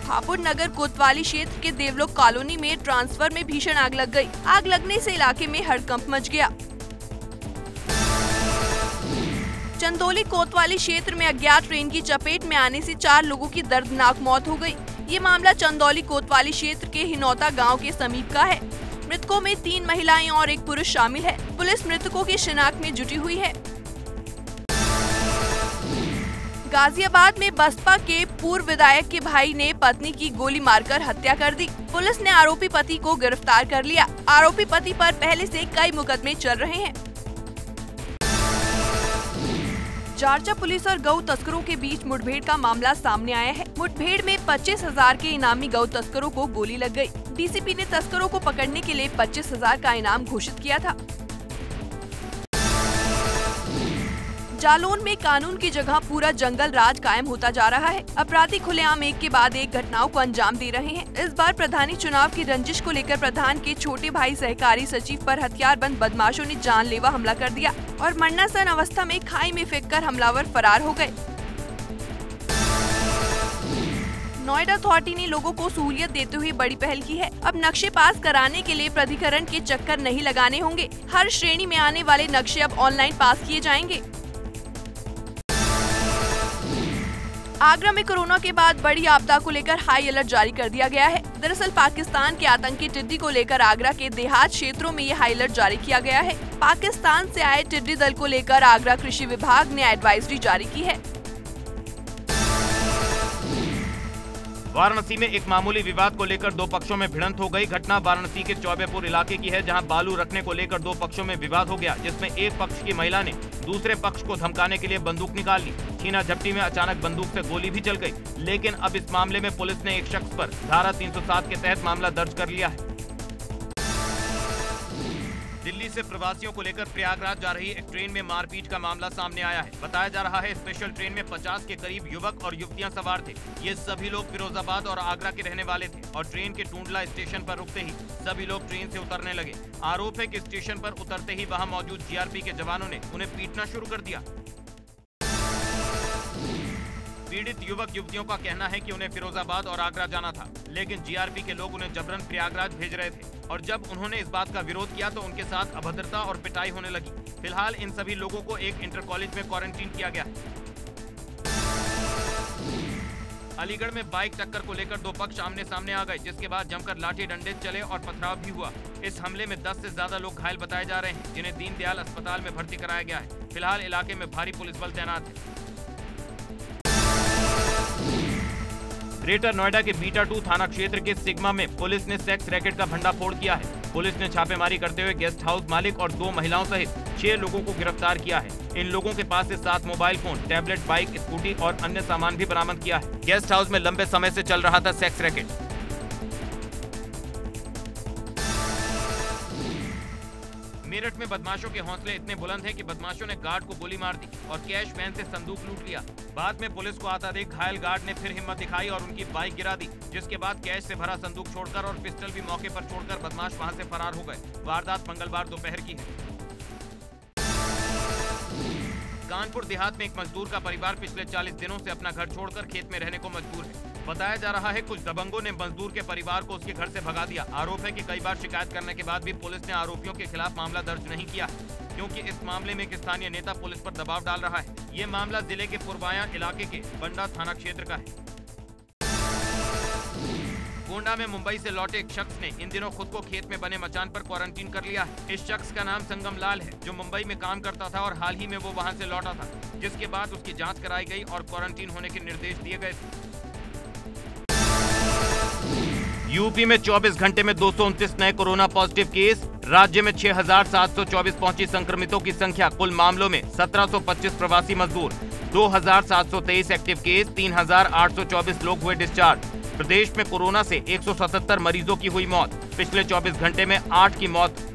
हापुड़ नगर कोतवाली क्षेत्र के देवलोक कॉलोनी में ट्रांसफर में भीषण आग लग गई। आग लगने से इलाके में हड़कंप मच गया। चंदौली कोतवाली क्षेत्र में अज्ञात ट्रेन की चपेट में आने से 4 लोगों की दर्दनाक मौत हो गई। ये मामला चंदौली कोतवाली क्षेत्र के हिनौता गांव के समीप का है। मृतकों में 3 महिलाएं और 1 पुरुष शामिल है। पुलिस मृतकों की शिनाख्त में जुटी हुई है। गाजियाबाद में बसपा के पूर्व विधायक के भाई ने पत्नी की गोली मारकर हत्या कर दी। पुलिस ने आरोपी पति को गिरफ्तार कर लिया। आरोपी पति पर पहले से कई मुकदमे चल रहे हैं। जारजा पुलिस और गौ तस्करों के बीच मुठभेड़ का मामला सामने आया है। मुठभेड़ में 25,000 के इनामी गौ तस्करों को गोली लग गई। डीसीपी ने तस्करों को पकड़ने के लिए 25,000 का इनाम घोषित किया था। जालौन में कानून की जगह पूरा जंगल राज कायम होता जा रहा है। अपराधी खुलेआम एक के बाद एक घटनाओं को अंजाम दे रहे हैं। इस बार प्रधानी चुनाव की रंजिश को लेकर प्रधान के छोटे भाई सहकारी सचिव पर हथियारबंद बदमाशों ने जानलेवा हमला कर दिया और मरनासन अवस्था में खाई में फेंककर हमलावर फरार हो गए। नोएडा अथॉरिटी ने लोगों को सहूलियत देते हुए बड़ी पहल की है। अब नक्शे पास कराने के लिए प्राधिकरण के चक्कर नहीं लगाने होंगे। हर श्रेणी में आने वाले नक्शे अब ऑनलाइन पास किए जाएंगे। आगरा में कोरोना के बाद बड़ी आपदा को लेकर हाई अलर्ट जारी कर दिया गया है। दरअसल पाकिस्तान के आतंकी टिड्डी को लेकर आगरा के देहात क्षेत्रों में ये हाई अलर्ट जारी किया गया है। पाकिस्तान से आए टिड्डी दल को लेकर आगरा कृषि विभाग ने एडवाइजरी जारी की है। वाराणसी में एक मामूली विवाद को लेकर 2 पक्षों में भिड़ंत हो गई। घटना वाराणसी के चौबेपुर इलाके की है, जहां बालू रखने को लेकर 2 पक्षों में विवाद हो गया, जिसमें एक पक्ष की महिला ने दूसरे पक्ष को धमकाने के लिए बंदूक निकाल ली। छीना झपटी में अचानक बंदूक से गोली भी चल गई। लेकिन अब इस मामले में पुलिस ने एक शख्स पर धारा 307 के तहत मामला दर्ज कर लिया है। दिल्ली से प्रवासियों को लेकर प्रयागराज जा रही एक ट्रेन में मारपीट का मामला सामने आया है। बताया जा रहा है स्पेशल ट्रेन में 50 के करीब युवक और युवतियां सवार थे। ये सभी लोग फिरोजाबाद और आगरा के रहने वाले थे और ट्रेन के टूंडला स्टेशन पर रुकते ही सभी लोग ट्रेन से उतरने लगे। आरोप है कि स्टेशन पर उतरते ही वहां मौजूद जीआरपी के जवानों ने उन्हें पीटना शुरू कर दिया। पीड़ित युवक युवतियों का कहना है कि उन्हें फिरोजाबाद और आगरा जाना था, लेकिन जीआरपी के लोग उन्हें जबरन प्रयागराज भेज रहे थे और जब उन्होंने इस बात का विरोध किया तो उनके साथ अभद्रता और पिटाई होने लगी। फिलहाल इन सभी लोगों को एक इंटर कॉलेज में क्वारंटीन किया गया है। अलीगढ़ में बाइक टक्कर को लेकर 2 पक्ष आमने सामने आ गए, जिसके बाद जमकर लाठी डंडे चले और पथराव भी हुआ। इस हमले में 10 से ज्यादा लोग घायल बताए जा रहे हैं, जिन्हें दीनदयाल अस्पताल में भर्ती कराया गया है। फिलहाल इलाके में भारी पुलिस बल तैनात है। ग्रेटर नोएडा के बीटा 2 थाना क्षेत्र के सिग्मा में पुलिस ने सेक्स रैकेट का भंडाफोड़ किया है। पुलिस ने छापेमारी करते हुए गेस्ट हाउस मालिक और 2 महिलाओं सहित 6 लोगों को गिरफ्तार किया है। इन लोगों के पास से 7 mobile phone, tablet, bike, scooty और अन्य सामान भी बरामद किया है। गेस्ट हाउस में लंबे समय से चल रहा था सेक्स रैकेट। मेरठ में बदमाशों के हौसले इतने बुलंद हैं कि बदमाशों ने गार्ड को गोली मार दी और कैश वैन से संदूक लूट लिया। बाद में पुलिस को आता देख घायल गार्ड ने फिर हिम्मत दिखाई और उनकी बाइक गिरा दी, जिसके बाद कैश से भरा संदूक छोड़कर और पिस्टल भी मौके पर छोड़कर बदमाश वहां से फरार हो गए। वारदात मंगलवार दोपहर की है। कानपुर देहात में एक मजदूर का परिवार पिछले 40 दिनों से अपना घर छोड़कर खेत में रहने को मजबूर है। बताया जा रहा है कुछ दबंगों ने मजदूर के परिवार को उसके घर से भगा दिया। आरोप है कि कई बार शिकायत करने के बाद भी पुलिस ने आरोपियों के खिलाफ मामला दर्ज नहीं किया, क्योंकि इस मामले में एक स्थानीय नेता पुलिस पर दबाव डाल रहा है। ये मामला जिले के पुरवाया इलाके के बंडा थाना क्षेत्र का है। गोंडा में मुंबई से लौटे एक शख्स ने इन दिनों खुद को खेत में बने मचान पर क्वारंटीन कर लिया है। इस शख्स का नाम संगम लाल है, जो मुंबई में काम करता था और हाल ही में वो वहां से लौटा था, जिसके बाद उसकी जांच कराई गई और क्वारंटीन होने के निर्देश दिए गए थे। यूपी में 24 घंटे में 229 नए कोरोना पॉजिटिव केस। राज्य में 6,724 पहुंची संक्रमितों की संख्या। कुल मामलों में 1725 प्रवासी मजदूर, 2,723 एक्टिव केस, 3,824 लोग हुए डिस्चार्ज। प्रदेश में कोरोना से 177 मरीजों की हुई मौत। पिछले 24 घंटे में 8 की मौत।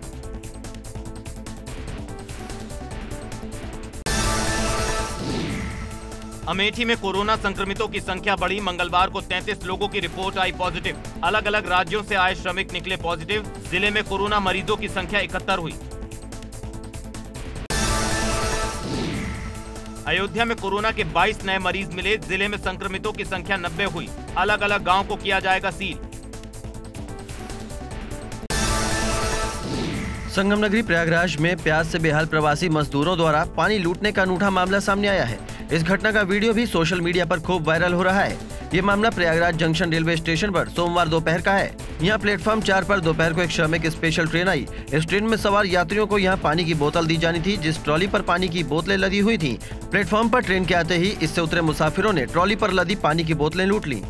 अमेठी में कोरोना संक्रमितों की संख्या बढ़ी। मंगलवार को 33 लोगों की रिपोर्ट आई पॉजिटिव। अलग अलग राज्यों से आए श्रमिक निकले पॉजिटिव। जिले में कोरोना मरीजों की संख्या 71 हुई। अयोध्या में कोरोना के 22 नए मरीज मिले। जिले में संक्रमितों की संख्या 90 हुई। अलग अलग गांव को किया जाएगा सील। संगम नगरी प्रयागराज में प्याज से बेहाल प्रवासी मजदूरों द्वारा पानी लूटने का अनूठा मामला सामने आया है। इस घटना का वीडियो भी सोशल मीडिया पर खूब वायरल हो रहा है। ये मामला प्रयागराज जंक्शन रेलवे स्टेशन पर सोमवार दोपहर का है। यहाँ प्लेटफॉर्म 4 पर दोपहर को एक श्रमिक स्पेशल ट्रेन आई। इस ट्रेन में सवार यात्रियों को यहाँ पानी की बोतल दी जानी थी, जिस ट्रॉली पर पानी की बोतलें लदी हुई थी। प्लेटफॉर्म पर ट्रेन के आते ही इससे उतरे मुसाफिरों ने ट्रॉली पर लदी पानी की बोतलें लूट ली।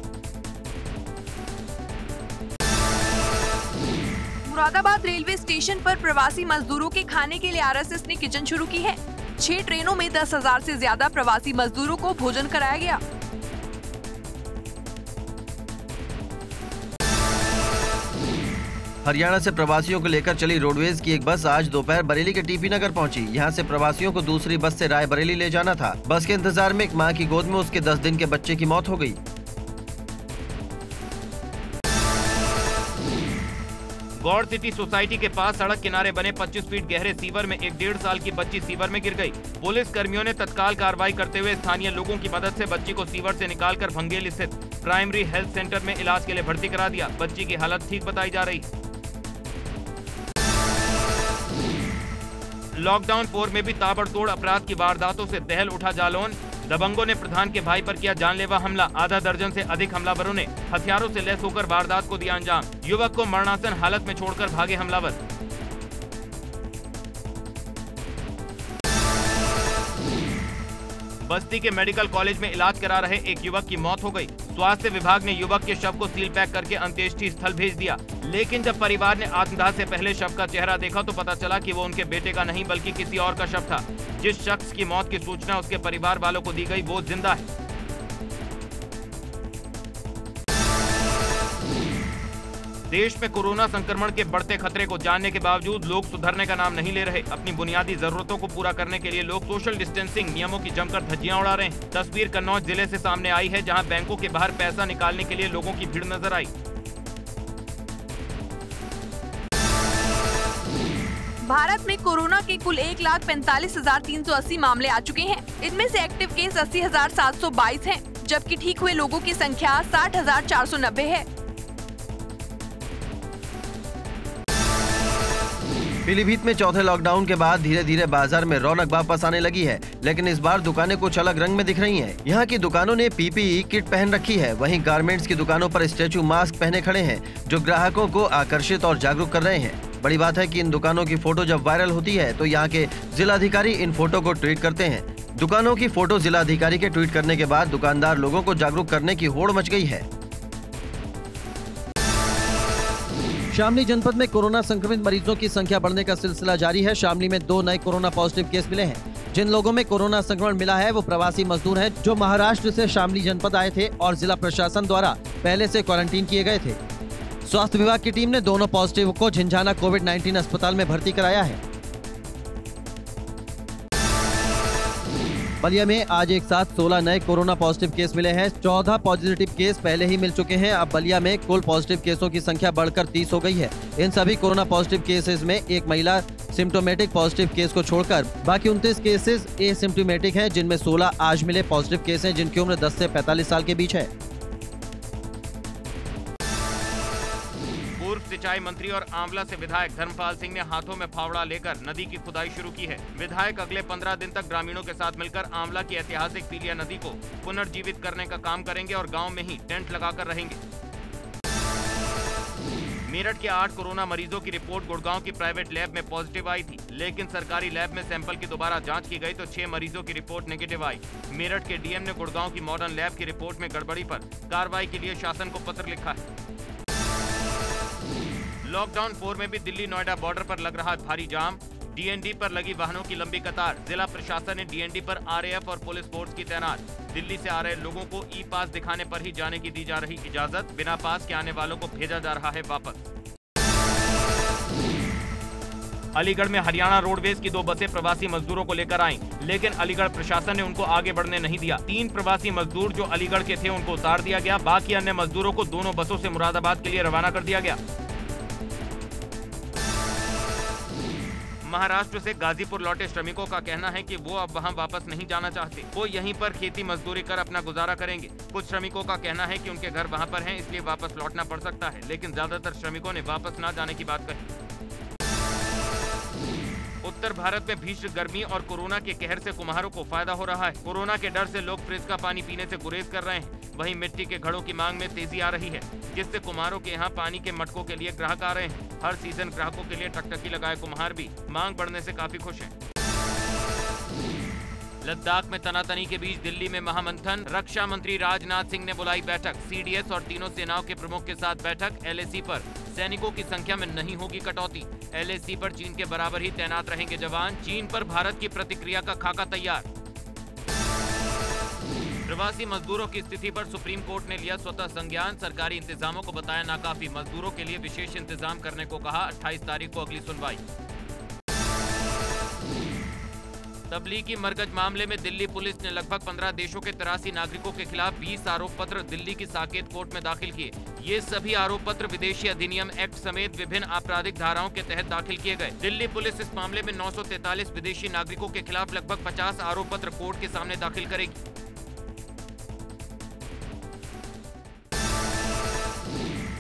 मुरादाबाद रेलवे स्टेशन पर प्रवासी मजदूरों के खाने के लिए आरएसएस ने किचन शुरू की है। 6 ट्रेनों में 10,000 से ज्यादा प्रवासी मजदूरों को भोजन कराया गया। हरियाणा से प्रवासियों को लेकर चली रोडवेज की एक बस आज दोपहर बरेली के टीपी नगर पहुंची। यहां से प्रवासियों को दूसरी बस से रायबरेली ले जाना था। बस के इंतजार में एक मां की गोद में उसके 10 दिन के बच्चे की मौत हो गई। गौड़ सिटी सोसाइटी के पास सड़क किनारे बने 25 फीट गहरे सीवर में एक 1.5 साल की बच्ची सीवर में गिर गई। पुलिस कर्मियों ने तत्काल कार्रवाई करते हुए स्थानीय लोगों की मदद से बच्ची को सीवर से निकालकर भंगेल स्थित प्राइमरी हेल्थ सेंटर में इलाज के लिए भर्ती करा दिया। बच्ची की हालत ठीक बताई जा रही। लॉकडाउन 4 में भी ताबड़तोड़ अपराध की वारदातों से दहल उठा जालौन। दबंगों ने प्रधान के भाई पर किया जानलेवा हमला। आधा दर्जन से अधिक हमलावरों ने हथियारों से लैस होकर वारदात को दिया अंजाम। युवक को मरणासन हालत में छोड़कर भागे हमलावर। बस्ती के मेडिकल कॉलेज में इलाज करा रहे एक युवक की मौत हो गई। स्वास्थ्य विभाग ने युवक के शव को सील पैक करके अंत्येष्टि स्थल भेज दिया, लेकिन जब परिवार ने आत्मदाह से पहले शव का चेहरा देखा तो पता चला कि वो उनके बेटे का नहीं बल्कि किसी और का शव था। जिस शख्स की मौत की सूचना उसके परिवार वालों को दी गई वो जिंदा है। देश में कोरोना संक्रमण के बढ़ते खतरे को जानने के बावजूद लोग सुधरने का नाम नहीं ले रहे। अपनी बुनियादी जरूरतों को पूरा करने के लिए लोग सोशल डिस्टेंसिंग नियमों की जमकर धज्जियां उड़ा रहे हैं। तस्वीर कन्नौज जिले से सामने आई है, जहां बैंकों के बाहर पैसा निकालने के लिए लोगों की भीड़ नजर आई। भारत में कोरोना के कुल 1,45,380 मामले आ चुके हैं। इनमें से एक्टिव केस 80,722 हैं, जबकि ठीक हुए लोगों की संख्या 60,490 है। पीलीभीत में चौथे लॉकडाउन के बाद धीरे धीरे बाजार में रौनक वापस आने लगी है, लेकिन इस बार दुकानें कुछ अलग रंग में दिख रही हैं। यहाँ की दुकानों ने पीपीई किट पहन रखी है। वहीं गारमेंट्स की दुकानों पर स्टैचू मास्क पहने खड़े हैं, जो ग्राहकों को आकर्षित और जागरूक कर रहे हैं। बड़ी बात है कि इन दुकानों की फोटो जब वायरल होती है तो यहाँ के जिलाधिकारी इन फोटो को ट्वीट करते हैं। दुकानों की फोटो जिलाधिकारी के ट्वीट करने के बाद दुकानदार लोगों को जागरूक करने की होड़ मच गई है। शामली जनपद में कोरोना संक्रमित मरीजों की संख्या बढ़ने का सिलसिला जारी है। शामली में 2 नए कोरोना पॉजिटिव केस मिले हैं। जिन लोगों में कोरोना संक्रमण मिला है वो प्रवासी मजदूर हैं, जो महाराष्ट्र से शामली जनपद आए थे और जिला प्रशासन द्वारा पहले से क्वारंटीन किए गए थे। स्वास्थ्य विभाग की टीम ने दोनों पॉजिटिव को झिंझाना कोविड-19 अस्पताल में भर्ती कराया है। बलिया में आज एक साथ 16 नए कोरोना पॉजिटिव केस मिले हैं। 14 पॉजिटिव केस पहले ही मिल चुके हैं। अब बलिया में कुल पॉजिटिव केसों की संख्या बढ़कर 30 हो गई है। इन सभी कोरोना पॉजिटिव केसेस में एक महिला सिम्टोमेटिक पॉजिटिव केस को छोड़कर बाकी 29 केसेस एसिम्टोमेटिक हैं, जिनमें 16 आज मिले पॉजिटिव केस हैं, जिनकी उम्र 10 से 45 साल के बीच है। पूर्व सिंचाई मंत्री और आंवला से विधायक धर्मपाल सिंह ने हाथों में फावड़ा लेकर नदी की खुदाई शुरू की है। विधायक अगले 15 दिन तक ग्रामीणों के साथ मिलकर आंवला की ऐतिहासिक पीलिया नदी को पुनर्जीवित करने का काम करेंगे और गांव में ही टेंट लगाकर रहेंगे। मेरठ के 8 कोरोना मरीजों की रिपोर्ट गुड़गांव की प्राइवेट लैब में पॉजिटिव आई थी, लेकिन सरकारी लैब में सैंपल की दोबारा जांच की गई तो 6 मरीजों की रिपोर्ट नेगेटिव आई। मेरठ के डीएम ने गुड़गांव की मॉडर्न लैब की रिपोर्ट में गड़बड़ी पर कार्रवाई के लिए शासन को पत्र लिखा है। लॉकडाउन 4 में भी दिल्ली नोएडा बॉर्डर पर लग रहा भारी जाम। डीएनडी पर लगी वाहनों की लंबी कतार। जिला प्रशासन ने डीएनडी पर आरएएफ और पुलिस फोर्स की तैनात। दिल्ली से आ रहे लोगों को ई पास दिखाने पर ही जाने की दी जा रही इजाजत। बिना पास के आने वालों को भेजा जा रहा है वापस। अलीगढ़ में हरियाणा रोडवेज की 2 बसें प्रवासी मजदूरों को लेकर आईं, लेकिन अलीगढ़ प्रशासन ने उनको आगे बढ़ने नहीं दिया। 3 प्रवासी मजदूर जो अलीगढ़ के थे उनको उतार दिया गया। बाकी अन्य मजदूरों को दोनों बसों से मुरादाबाद के लिए रवाना कर दिया गया। महाराष्ट्र से गाजीपुर लौटे श्रमिकों का कहना है कि वो अब वहां वापस नहीं जाना चाहते। वो यहीं पर खेती मजदूरी कर अपना गुजारा करेंगे। कुछ श्रमिकों का कहना है कि उनके घर वहां पर हैं, इसलिए वापस लौटना पड़ सकता है, लेकिन ज्यादातर श्रमिकों ने वापस न जाने की बात कही। उत्तर भारत में भीषण गर्मी और कोरोना के कहर से कुम्हारों को फायदा हो रहा है। कोरोना के डर से लोग फ्रिज का पानी पीने से गुरेज कर रहे हैं। वहीं मिट्टी के घड़ों की मांग में तेजी आ रही है, जिससे कुम्हारों के यहाँ पानी के मटकों के लिए ग्राहक आ रहे हैं। हर सीजन ग्राहकों के लिए टकटकी लगाए कुम्हार भी मांग बढ़ने से काफी खुश हैं। लद्दाख में तनातनी के बीच दिल्ली में महामंथन। रक्षा मंत्री राजनाथ सिंह ने बुलाई बैठक। सीडीएस और तीनों सेनाओं के प्रमुख के साथ बैठक। एलएसी पर सैनिकों की संख्या में नहीं होगी कटौती। एलएसी पर चीन के बराबर ही तैनात रहेंगे जवान। चीन पर भारत की प्रतिक्रिया का खाका तैयार। प्रवासी मजदूरों की स्थिति पर सुप्रीम कोर्ट ने लिया स्वतः संज्ञान। सरकारी इंतजामों को बताया नाकाफी। मजदूरों के लिए विशेष इंतजाम करने को कहा। 28 तारीख को अगली सुनवाई। तबलीगी मरकज मामले में दिल्ली पुलिस ने लगभग 15 देशों के 83 नागरिकों के खिलाफ 20 आरोप पत्र दिल्ली की साकेत कोर्ट में दाखिल किए। ये सभी आरोप पत्र विदेशी अधिनियम एक्ट समेत विभिन्न आपराधिक धाराओं के तहत दाखिल किए गए। दिल्ली पुलिस इस मामले में 943 विदेशी नागरिकों के खिलाफ लगभग 50 आरोप पत्र कोर्ट के सामने दाखिल करेगी।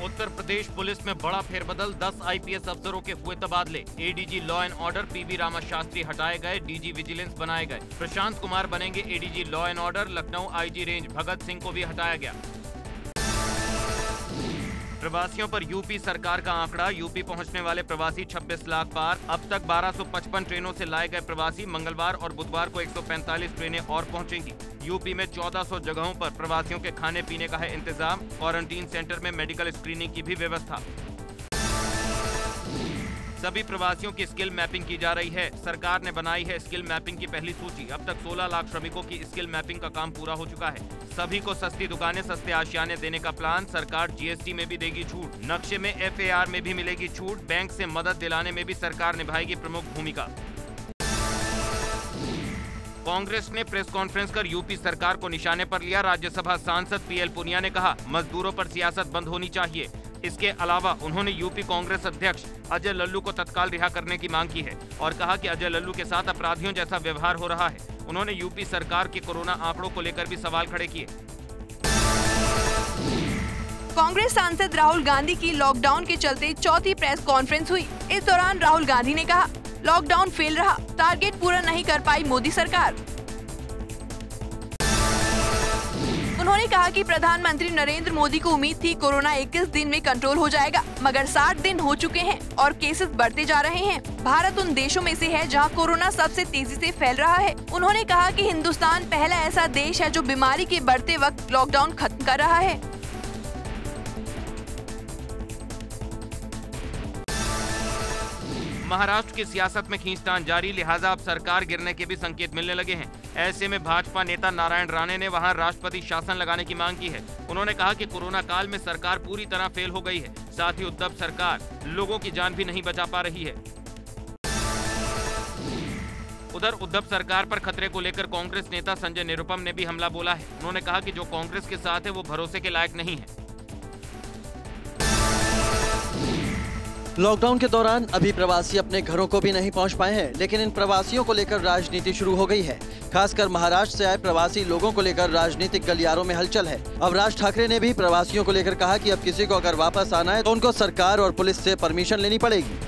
उत्तर प्रदेश पुलिस में बड़ा फेरबदल। 10 आईपीएस अफसरों के हुए तबादले। ADG law and order PV Rama Shastri हटाए गए। डीजी विजिलेंस बनाए गए। प्रशांत कुमार बनेंगे ADG law and order. Lucknow IG range Bhagat Singh को भी हटाया गया। प्रवासियों पर यूपी सरकार का आंकड़ा। यूपी पहुंचने वाले प्रवासी 26 लाख पार। अब तक 1255 ट्रेनों से लाए गए प्रवासी। मंगलवार और बुधवार को 145 ट्रेनें और पहुंचेंगी। यूपी में 1400 जगहों पर प्रवासियों के खाने पीने का है इंतजाम। क्वारंटीन सेंटर में मेडिकल स्क्रीनिंग की भी व्यवस्था। सभी प्रवासियों की स्किल मैपिंग की जा रही है। सरकार ने बनाई है स्किल मैपिंग की पहली सूची। अब तक 16 लाख श्रमिकों की स्किल मैपिंग का काम पूरा हो चुका है। सभी को सस्ती दुकानें, सस्ते आशियाने देने का प्लान। सरकार जीएसटी में भी देगी छूट। नक्शे में एफएआर में भी मिलेगी छूट। बैंक से मदद दिलाने में भी सरकार निभाएगी प्रमुख भूमिका। कांग्रेस ने प्रेस कॉन्फ्रेंस कर यूपी सरकार को निशाने पर लिया। राज्यसभा सांसद पीएल पुनिया ने कहा, मजदूरों पर सियासत बंद होनी चाहिए। इसके अलावा उन्होंने यूपी कांग्रेस अध्यक्ष अजय लल्लू को तत्काल रिहा करने की मांग की है और कहा कि अजय लल्लू के साथ अपराधियों जैसा व्यवहार हो रहा है। उन्होंने यूपी सरकार के कोरोना आंकड़ों को लेकर भी सवाल खड़े किए। कांग्रेस सांसद राहुल गांधी की लॉकडाउन के चलते चौथी प्रेस कॉन्फ्रेंस हुई। इस दौरान राहुल गांधी ने कहा, लॉकडाउन फेल रहा, टारगेट पूरा नहीं कर पाई मोदी सरकार। उन्होंने कहा कि प्रधानमंत्री नरेंद्र मोदी को उम्मीद थी कोरोना 21 दिन में कंट्रोल हो जाएगा, मगर 60 दिन हो चुके हैं और केसेस बढ़ते जा रहे हैं। भारत उन देशों में से है जहां कोरोना सबसे तेजी से फैल रहा है। उन्होंने कहा कि हिंदुस्तान पहला ऐसा देश है जो बीमारी के बढ़ते वक्त लॉकडाउन खत्म कर रहा है। महाराष्ट्र की सियासत में खींचतान जारी, लिहाजा अब सरकार गिरने के भी संकेत मिलने लगे हैं। ऐसे में भाजपा नेता नारायण राणे ने वहां राष्ट्रपति शासन लगाने की मांग की है। उन्होंने कहा कि कोरोना काल में सरकार पूरी तरह फेल हो गई है। साथ ही उद्धव सरकार लोगों की जान भी नहीं बचा पा रही है। उधर उद्धव सरकार पर खतरे को लेकर कांग्रेस नेता संजय निरुपम ने भी हमला बोला है। उन्होंने कहा कि जो कांग्रेस के साथ है वो भरोसे के लायक नहीं है। लॉकडाउन के दौरान अभी प्रवासी अपने घरों को भी नहीं पहुंच पाए हैं, लेकिन इन प्रवासियों को लेकर राजनीति शुरू हो गई है। खासकर महाराष्ट्र से आए प्रवासी लोगों को लेकर राजनीतिक गलियारों में हलचल है। अब राज ठाकरे ने भी प्रवासियों को लेकर कहा कि अब किसी को अगर वापस आना है तो उनको सरकार और पुलिस से परमिशन लेनी पड़ेगी।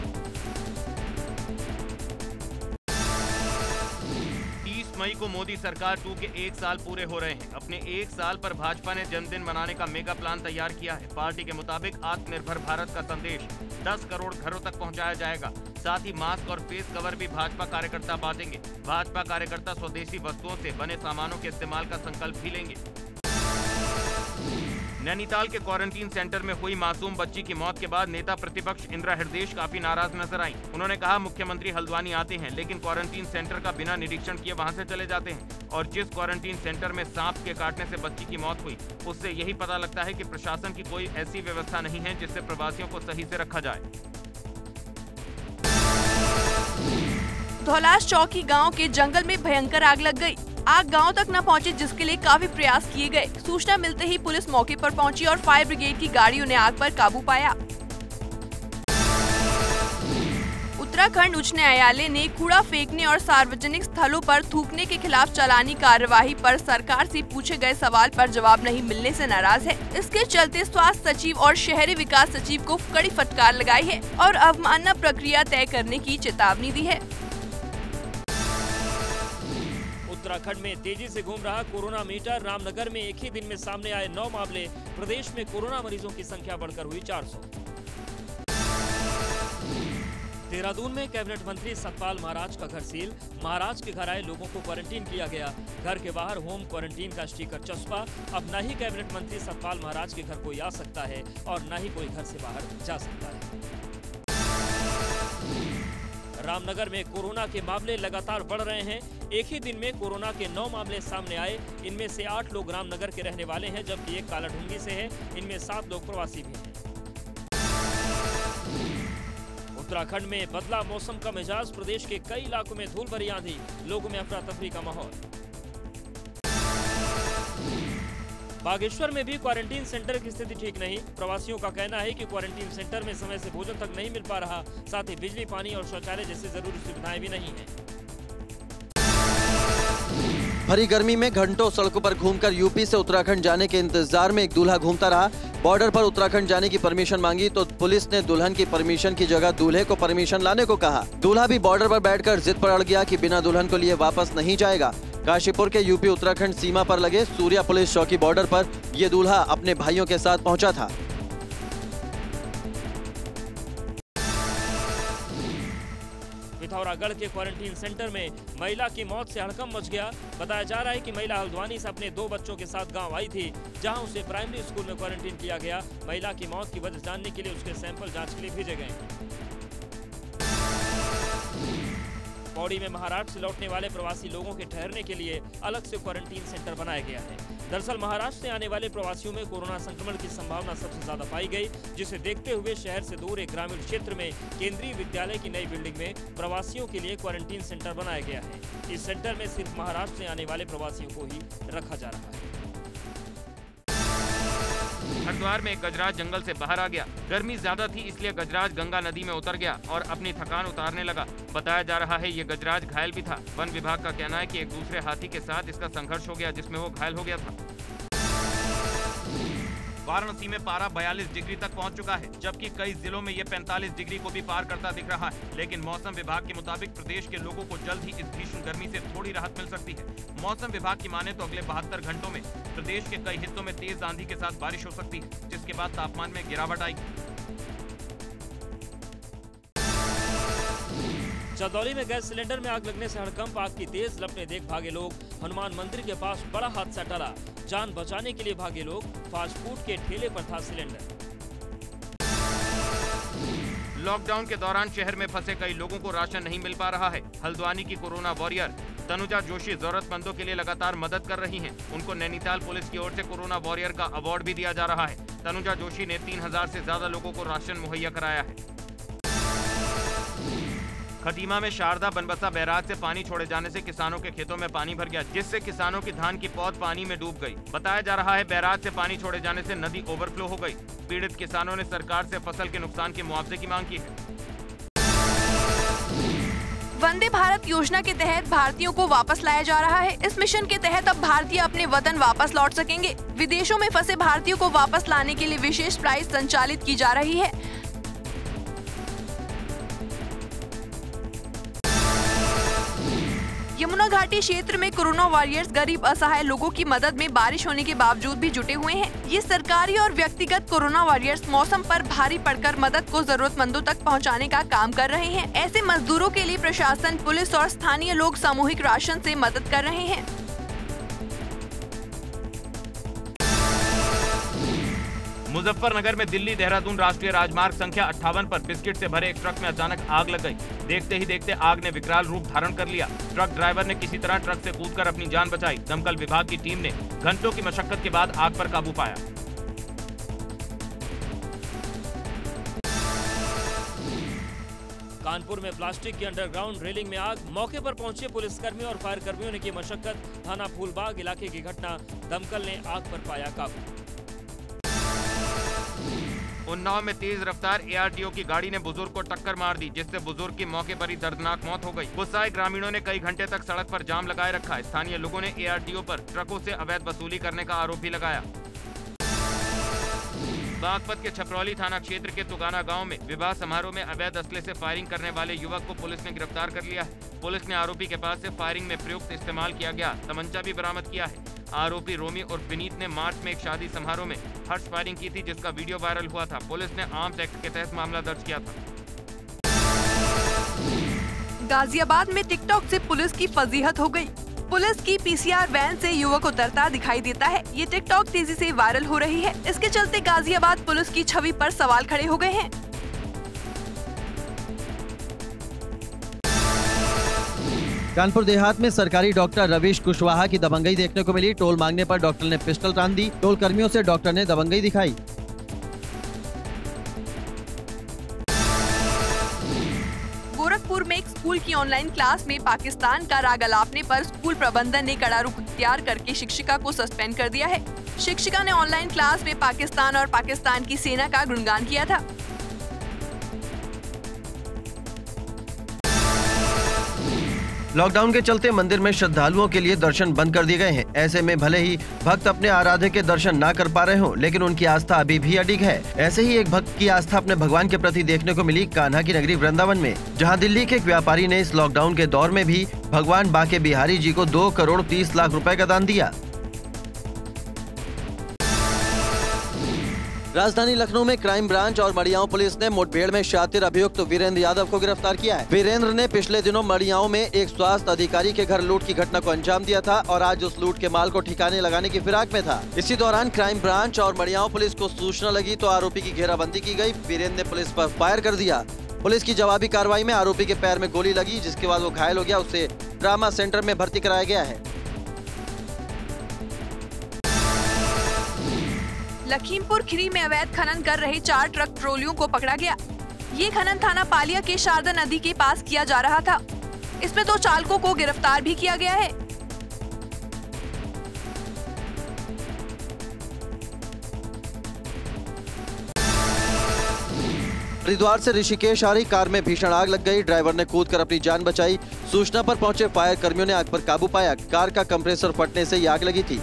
30 मई को मोदी सरकार 2 के 1 साल पूरे हो रहे हैं। अपने 1 साल पर भाजपा ने जन्मदिन मनाने का मेगा प्लान तैयार किया है। पार्टी के मुताबिक आत्मनिर्भर भारत का संदेश 10 करोड़ घरों तक पहुंचाया जाएगा। साथ ही मास्क और फेस कवर भी भाजपा कार्यकर्ता बांटेंगे। भाजपा कार्यकर्ता स्वदेशी वस्तुओं से बने सामानों के इस्तेमाल का संकल्प भी लेंगे। नैनीताल के क्वारंटीन सेंटर में हुई मासूम बच्ची की मौत के बाद नेता प्रतिपक्ष इंदिरा हृदयेश काफी नाराज नजर आई। उन्होंने कहा, मुख्यमंत्री हल्द्वानी आते हैं लेकिन क्वारंटीन सेंटर का बिना निरीक्षण किए वहां से चले जाते हैं और जिस क्वारंटीन सेंटर में सांप के काटने से बच्ची की मौत हुई उससे यही पता लगता है कि प्रशासन की कोई ऐसी व्यवस्था नहीं है जिससे प्रवासियों को सही से रखा जाए। धौलास चौकी गांव के जंगल में भयंकर आग लग गई। आग गांव तक न पहुंचे, जिसके लिए काफी प्रयास किए गए। सूचना मिलते ही पुलिस मौके पर पहुंची और फायर ब्रिगेड की गाड़ियों ने आग पर काबू पाया। उत्तराखंड उच्च न्यायालय ने कूड़ा फेंकने और सार्वजनिक स्थलों पर थूकने के खिलाफ चालानी कार्यवाही पर सरकार से पूछे गए सवाल पर जवाब नहीं मिलने से नाराज है। इसके चलते स्वास्थ्य सचिव और शहरी विकास सचिव को कड़ी फटकार लगाई है और अवमानना प्रक्रिया तय करने की चेतावनी दी है। उत्तराखंड में तेजी से घूम रहा कोरोना मीटर। रामनगर में एक ही दिन में सामने आए 9 मामले। प्रदेश में कोरोना मरीजों की संख्या बढ़कर हुई 400। देहरादून में कैबिनेट मंत्री सतपाल महाराज का घर सील। महाराज के घर आए लोगों को क्वारंटीन किया गया। घर के बाहर होम क्वारंटीन का स्टिकर चस्पा। अब न ही कैबिनेट मंत्री सतपाल महाराज के घर कोई आ सकता है और न ही कोई घर से बाहर जा सकता है। रामनगर में कोरोना के मामले लगातार बढ़ रहे हैं। एक ही दिन में कोरोना के 9 मामले सामने आए। इनमें से 8 लोग रामनगर के रहने वाले हैं, जबकि एक कालाढूंगी से है। इनमें 7 लोग प्रवासी भी हैं। उत्तराखंड में बदला मौसम का मिजाज। प्रदेश के कई इलाकों में धूल भरी आंधी। लोगों में अफरा तफरी का माहौल। बागेश्वर में भी क्वारंटीन सेंटर की स्थिति ठीक नहीं। प्रवासियों का कहना है कि क्वारंटीन सेंटर में समय से भोजन तक नहीं मिल पा रहा। साथ ही बिजली, पानी और शौचालय जैसी जरूरी सुविधाएं भी नहीं हैं। भरी गर्मी में घंटों सड़कों पर घूमकर यूपी से उत्तराखंड जाने के इंतजार में एक दूल्हा घूमता रहा। बॉर्डर पर उत्तराखंड जाने की परमिशन मांगी तो पुलिस ने दुल्हन की परमिशन की जगह दूल्हे को परमिशन लाने को कहा। दूल्हा भी बॉर्डर पर बैठकर जिद पर अड़ गया कि बिना दुल्हन को लिए वापस नहीं जाएगा। काशीपुर के यूपी उत्तराखंड सीमा पर लगे सूर्या पुलिस चौकी बॉर्डर पर ये दूल्हा अपने भाइयों के साथ पहुंचा था। पिथौरागढ़ के क्वारंटीन सेंटर में महिला की मौत से हड़कंप मच गया। बताया जा रहा है कि महिला हल्द्वानी से अपने 2 बच्चों के साथ गांव आई थी, जहां उसे प्राइमरी स्कूल में क्वारंटीन किया गया। महिला की मौत की वजह जानने के लिए उसके सैंपल जांच के लिए भेजे गए। पौड़ी में महाराष्ट्र से लौटने वाले प्रवासी लोगों के ठहरने के लिए अलग से क्वारंटीन सेंटर बनाया गया है। दरअसल महाराष्ट्र से आने वाले प्रवासियों में कोरोना संक्रमण की संभावना सबसे ज्यादा पाई गई, जिसे देखते हुए शहर से दूर एक ग्रामीण क्षेत्र में केंद्रीय विद्यालय की नई बिल्डिंग में प्रवासियों के लिए क्वारंटीन सेंटर बनाया गया है। इस सेंटर में सिर्फ महाराष्ट्र से आने वाले प्रवासियों को ही रखा जा रहा है। हरिद्वार में एक गजराज जंगल से बाहर आ गया। गर्मी ज्यादा थी, इसलिए गजराज गंगा नदी में उतर गया और अपनी थकान उतारने लगा। बताया जा रहा है ये गजराज घायल भी था। वन विभाग का कहना है कि एक दूसरे हाथी के साथ इसका संघर्ष हो गया, जिसमें वो घायल हो गया था। वाराणसी में पारा 42 डिग्री तक पहुंच चुका है, जबकि कई जिलों में ये 45 डिग्री को भी पार करता दिख रहा है। लेकिन मौसम विभाग के मुताबिक प्रदेश के लोगों को जल्द ही इस भीषण गर्मी से थोड़ी राहत मिल सकती है। मौसम विभाग की माने तो अगले 72 घंटों में प्रदेश के कई हिस्सों में तेज आंधी के साथ बारिश हो सकती है, जिसके बाद तापमान में गिरावट आएगी। चंदौली में गैस सिलेंडर में आग लगने से हड़कंप। आग की तेज लपटें देख भागे लोग। हनुमान मंदिर के पास बड़ा हादसा टला। जान बचाने के लिए भागे लोग। फास्ट फूड के ठेले पर था सिलेंडर। लॉकडाउन के दौरान शहर में फंसे कई लोगों को राशन नहीं मिल पा रहा है। हल्द्वानी की कोरोना वॉरियर तनुजा जोशी जरूरतमंदों के लिए लगातार मदद कर रही हैं। उनको नैनीताल पुलिस की ओर से कोरोना वॉरियर का अवार्ड भी दिया जा रहा है। तनुजा जोशी ने 3000 से ज्यादा लोगों को राशन मुहैया कराया है। खटीमा में शारदा बनबसा बैराज से पानी छोड़े जाने से किसानों के खेतों में पानी भर गया, जिससे किसानों की धान की पौध पानी में डूब गई। बताया जा रहा है बैराज से पानी छोड़े जाने से नदी ओवरफ्लो हो गई। पीड़ित किसानों ने सरकार से फसल के नुकसान के मुआवजे की मांग की है। वंदे भारत योजना के तहत भारतीयों को वापस लाया जा रहा है। इस मिशन के तहत अब भारतीय अपने वतन वापस लौट सकेंगे। विदेशों में फंसे भारतीयों को वापस लाने के लिए विशेष फ्लाइट संचालित की जा रही है। यमुना घाटी क्षेत्र में कोरोना वॉरियर्स गरीब असहाय लोगों की मदद में बारिश होने के बावजूद भी जुटे हुए हैं। ये सरकारी और व्यक्तिगत कोरोना वॉरियर्स मौसम पर भारी पड़कर मदद को जरूरतमंदों तक पहुंचाने का काम कर रहे हैं। ऐसे मजदूरों के लिए प्रशासन, पुलिस और स्थानीय लोग सामूहिक राशन से मदद कर रहे हैं। मुजफ्फरनगर में दिल्ली देहरादून राष्ट्रीय राजमार्ग संख्या 58 पर बिस्किट से भरे एक ट्रक में अचानक आग लग गई। देखते ही देखते आग ने विकराल रूप धारण कर लिया। ट्रक ड्राइवर ने किसी तरह ट्रक से कूदकर अपनी जान बचाई। दमकल विभाग की टीम ने घंटों की मशक्कत के बाद आग पर काबू पाया। कानपुर में प्लास्टिक की अंडरग्राउंड रेलिंग में आग। मौके पर पहुंचे पुलिसकर्मियों और फायर कर्मियों ने की मशक्कत। थाना फूलबाग इलाके की घटना। दमकल ने आग पर पाया काबू। उन्नाव में तेज रफ्तार ARTO की गाड़ी ने बुजुर्ग को टक्कर मार दी, जिससे बुजुर्ग की मौके पर ही दर्दनाक मौत हो गई। गुस्साए ग्रामीणों ने कई घंटे तक सड़क पर जाम लगाए रखा। स्थानीय लोगों ने ARTO पर ट्रकों से अवैध वसूली करने का आरोप भी लगाया। बागपत के छपरौली थाना क्षेत्र के तुगाना गांव में विवाह समारोह में अवैध असले से फायरिंग करने वाले युवक को पुलिस ने गिरफ्तार कर लिया है। पुलिस ने आरोपी के पास से फायरिंग में प्रयुक्त इस्तेमाल किया गया तमंचा भी बरामद किया है। आरोपी रोमी और विनीत ने मार्च में एक शादी समारोह में हर्ष फायरिंग की थी, जिसका वीडियो वायरल हुआ था। पुलिस ने आर्म्स एक्ट के तहत मामला दर्ज किया था। गाजियाबाद में टिकटॉक से पुलिस की फजीहत हो गई। पुलिस की PCR वैन से युवक उतरता दिखाई देता है। ये टिकटॉक तेजी से वायरल हो रही है। इसके चलते गाजियाबाद पुलिस की छवि पर सवाल खड़े हो गए हैं। कानपुर देहात में सरकारी डॉक्टर रवीश कुशवाहा की दबंगई देखने को मिली। टोल मांगने पर डॉक्टर ने पिस्टल तान दी। टोल कर्मियों से डॉक्टर ने दबंगई दिखाई। गोरखपुर में एक स्कूल की ऑनलाइन क्लास में पाकिस्तान का राग अलापने पर स्कूल प्रबंधन ने कड़ा रुख इख्तियार करके शिक्षिका को सस्पेंड कर दिया है। शिक्षिका ने ऑनलाइन क्लास में पाकिस्तान और पाकिस्तान की सेना का गुणगान किया था। लॉकडाउन के चलते मंदिर में श्रद्धालुओं के लिए दर्शन बंद कर दिए गए हैं। ऐसे में भले ही भक्त अपने आराध्य के दर्शन ना कर पा रहे हों, लेकिन उनकी आस्था अभी भी अडिग है। ऐसे ही एक भक्त की आस्था अपने भगवान के प्रति देखने को मिली कान्हा की नगरी वृंदावन में, जहां दिल्ली के एक व्यापारी ने इस लॉकडाउन के दौर में भी भगवान बाके बिहारी जी को 2 करोड़ 30 लाख रुपए का दान दिया। राजधानी लखनऊ में क्राइम ब्रांच और मड़ियाओं पुलिस ने मुठभेड़ में शातिर अभियुक्त वीरेंद्र यादव को गिरफ्तार किया है। वीरेंद्र ने पिछले दिनों मड़ियाओं में एक स्वास्थ्य अधिकारी के घर लूट की घटना को अंजाम दिया था और आज उस लूट के माल को ठिकाने लगाने की फिराक में था। इसी दौरान क्राइम ब्रांच और मड़ियाओं पुलिस को सूचना लगी तो आरोपी की घेराबंदी की गई। वीरेंद्र ने पुलिस पर फायर कर दिया। पुलिस की जवाबी कार्रवाई में आरोपी के पैर में गोली लगी, जिसके बाद वो घायल हो गया। उसे ट्रामा सेंटर में भर्ती कराया गया है। लखीमपुर खीरी में अवैध खनन कर रहे 4 ट्रक ट्रोलियों को पकड़ा गया। ये खनन थाना पालिया के शारदा नदी के पास किया जा रहा था। इसमें 2 चालकों को गिरफ्तार भी किया गया है। हरिद्वार से ऋषिकेश आ रही कार में भीषण आग लग गई। ड्राइवर ने कूदकर अपनी जान बचाई। सूचना पर पहुंचे फायर कर्मियों ने आग पर काबू पाया। कार का कंप्रेसर फटने से ये आग लगी थी।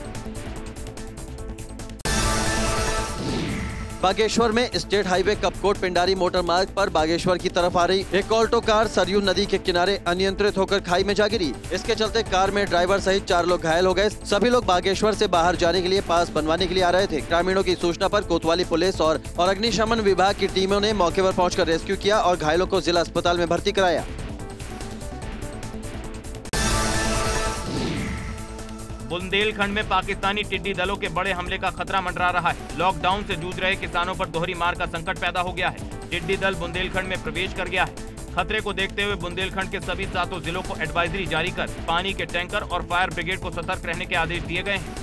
बागेश्वर में state highway Kapkot Pindari motor मार्ग पर बागेश्वर की तरफ आ रही एक ऑल्टो कार सरयू नदी के किनारे अनियंत्रित होकर खाई में जा गिरी। इसके चलते कार में ड्राइवर सहित 4 लोग घायल हो गए। सभी लोग बागेश्वर से बाहर जाने के लिए पास बनवाने के लिए आ रहे थे। ग्रामीणों की सूचना पर कोतवाली पुलिस और अग्निशमन विभाग की टीमों ने मौके पर पहुंचकर रेस्क्यू किया और घायलों को जिला अस्पताल में भर्ती कराया। बुंदेलखंड में पाकिस्तानी टिड्डी दलों के बड़े हमले का खतरा मंडरा रहा है। लॉकडाउन से जूझ रहे किसानों पर दोहरी मार का संकट पैदा हो गया है। टिड्डी दल बुंदेलखंड में प्रवेश कर गया है। खतरे को देखते हुए बुंदेलखंड के सभी 7 जिलों को एडवाइजरी जारी कर पानी के टैंकर और फायर ब्रिगेड को सतर्क रहने के आदेश दिए गए हैं।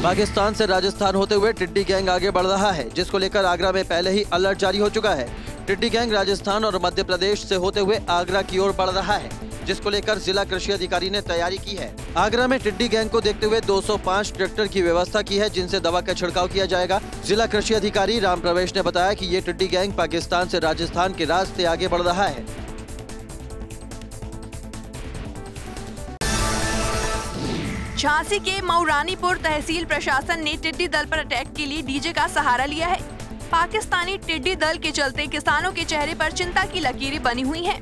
पाकिस्तान से राजस्थान होते हुए टिड्डी गैंग आगे बढ़ रहा है, जिसको लेकर आगरा में पहले ही अलर्ट जारी हो चुका है। टिड्डी गैंग राजस्थान और मध्य प्रदेश से होते हुए आगरा की ओर बढ़ रहा है, जिसको लेकर जिला कृषि अधिकारी ने तैयारी की है। आगरा में टिड्डी गैंग को देखते हुए 205 ट्रैक्टर की व्यवस्था की है, जिनसे दवा का छिड़काव किया जाएगा। जिला कृषि अधिकारी राम प्रवेश ने बताया कि ये टिड्डी गैंग पाकिस्तान से राजस्थान के रास्ते आगे बढ़ रहा है। झांसी के मऊरानीपुर तहसील प्रशासन ने टिड्डी दल पर अटैक के लिए डीजे का सहारा लिया है। पाकिस्तानी टिड्डी दल के चलते किसानों के चेहरे पर चिंता की लकीरें बनी हुई हैं।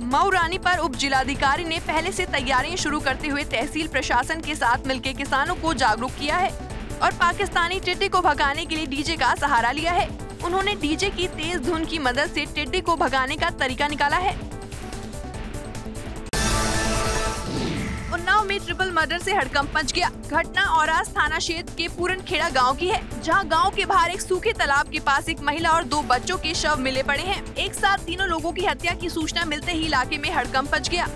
मऊरानी पर उप जिलाधिकारी ने पहले से तैयारियां शुरू करते हुए तहसील प्रशासन के साथ मिलकर किसानों को जागरूक किया है और पाकिस्तानी टिड्डी को भगाने के लिए डीजे का सहारा लिया है। उन्होंने डीजे की तेज धुन की मदद से टिड्डी को भगाने का तरीका निकाला है। उन्नाव में ट्रिपल मर्डर से हड़कंप मच गया। घटना औरास थाना क्षेत्र के पूरनखेड़ा गांव की है, जहां गांव के बाहर एक सूखे तालाब के पास एक महिला और 2 बच्चों के शव मिले पड़े हैं। एक साथ तीनों लोगों की हत्या की सूचना मिलते ही इलाके में हड़कंप मच गया।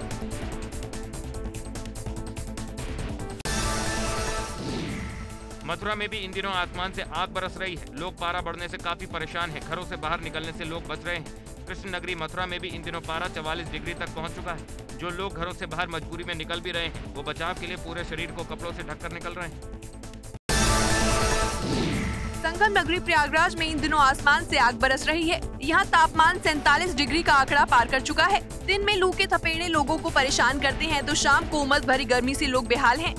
मथुरा में भी इन दिनों आसमान से आग बरस रही है। लोग पारा बढ़ने से काफी परेशान हैं। घरों से बाहर निकलने से लोग बच रहे हैं। कृष्ण नगरी मथुरा में भी इन दिनों पारा 44 डिग्री तक पहुंच चुका है। जो लोग घरों से बाहर मजबूरी में निकल भी रहे हैं, वो बचाव के लिए पूरे शरीर को कपड़ों से ढककर निकल रहे हैं। संगम नगरी प्रयागराज में इन दिनों आसमान से आग बरस रही है। यहाँ तापमान 47 डिग्री का आंकड़ा पार कर चुका है। दिन में लू के थपेड़े लोगों को परेशान करते हैं तो शाम को उमस भरी गर्मी से लोग बेहाल हैं।